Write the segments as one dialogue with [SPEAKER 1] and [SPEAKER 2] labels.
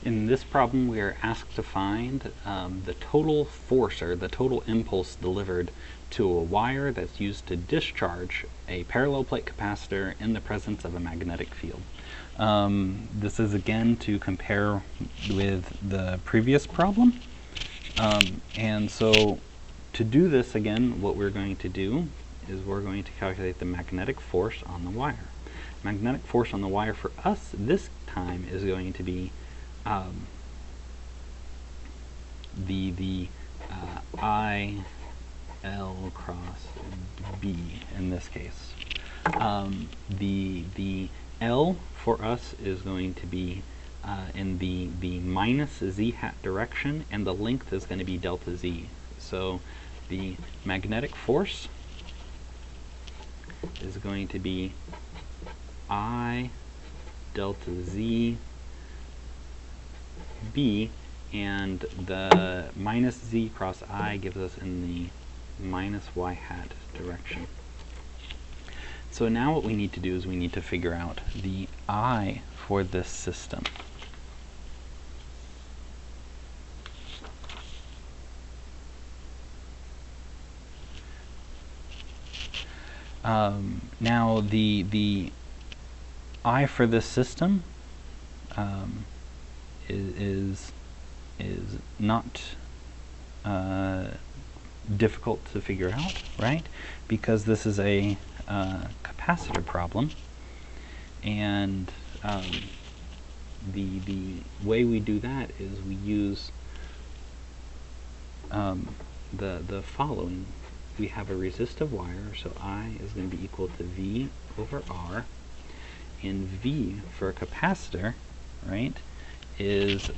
[SPEAKER 1] In this problem, we are asked to find the total force or the total impulse delivered to a wire that's used to discharge a parallel plate capacitor in the presence of a magnetic field. This is again to compare with the previous problem. And so to do this again, what we're going to do is we're going to calculate the magnetic force on the wire. Magnetic force on the wire for us this time is going to be the I L cross B in this case. The L for us is going to be in the minus z hat direction, and the length is going to be delta z. So the magnetic force is going to be I delta z B, and the minus z cross I gives us in the minus y hat direction. So now what we need to do is we need to figure out the I for this system. Now the I for this system is not difficult to figure out, right? Because this is a capacitor problem, and the way we do that is we use the following. We have a resistive wire, so I is going to be equal to V over R, and V for a capacitor, right, is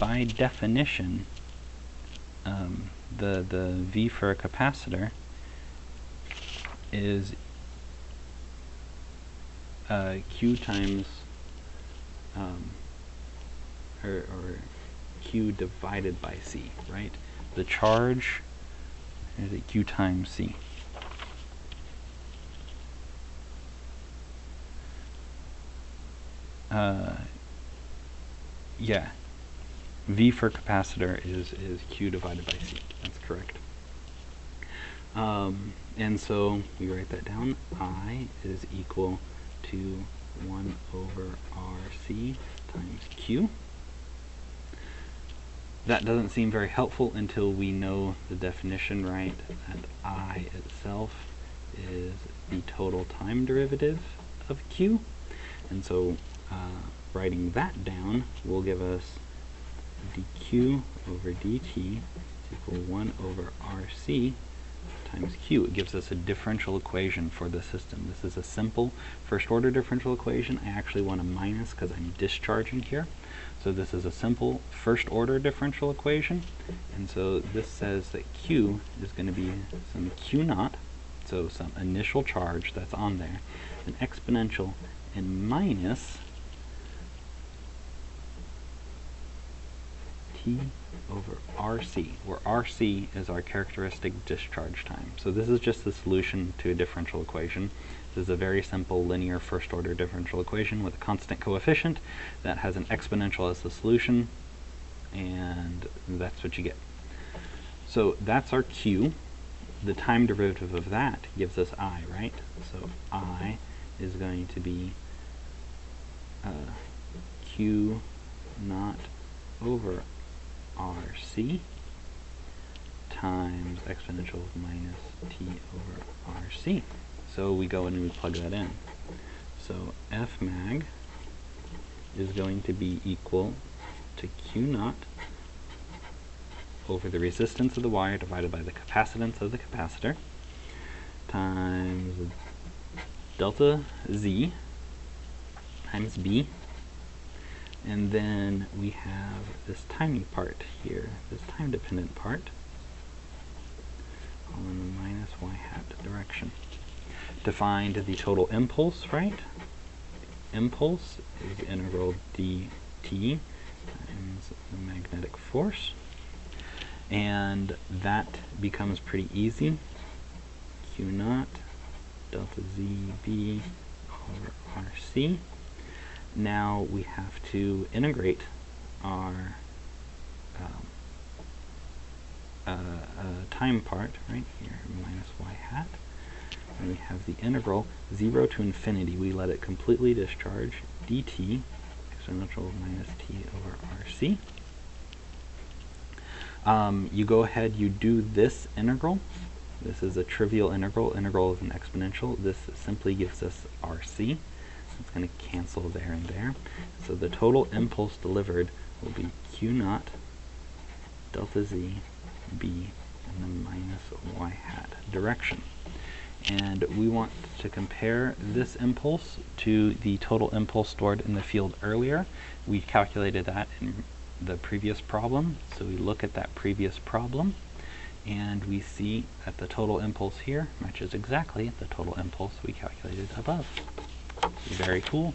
[SPEAKER 1] by definition the V for a capacitor is Q times or Q divided by C, right? The charge is Q times C. Yeah, V for capacitor is Q divided by C. That's correct. And so we write that down. I is equal to 1 over RC times Q. That doesn't seem very helpful until we know the definition, right? That I itself is the total time derivative of Q. And so writing that down will give us dq over dt is equal 1 over RC times Q. It gives us a differential equation for the system. This is a simple first order differential equation. I actually want a minus because I'm discharging here. So this is a simple first order differential equation, and so this says that Q is going to be some Q naught, so some initial charge that's on there, an exponential, and minus T over RC, where RC is our characteristic discharge time. So this is just the solution to a differential equation. This is a very simple linear first order differential equation with a constant coefficient that has an exponential as the solution, and that's what you get. So that's our Q. The time derivative of that gives us I, right? So I is going to be Q naught over RC times exponential of minus T over RC. So we go and we plug that in. So F mag is going to be equal to Q naught over the resistance of the wire divided by the capacitance of the capacitor times delta Z times B. And then we have this tiny part here, this time-dependent part, all in the minus y hat direction. To find the total impulse, right? Impulse is integral dt times the magnetic force, and that becomes pretty easy. Q naught delta ZB over RC. Now we have to integrate our time part, right here, minus y hat. And we have the integral 0 to infinity. We let it completely discharge dt, exponential minus t over rc. You go ahead, you do this integral. This is a trivial integral. Integral is an exponential. This simply gives us rc. It's going to cancel there and there. So the total impulse delivered will be q naught delta z b in the minus y hat direction. And we want to compare this impulse to the total impulse stored in the field earlier. We calculated that in the previous problem. So we look at that previous problem, and we see that the total impulse here matches exactly the total impulse we calculated above. Very cool.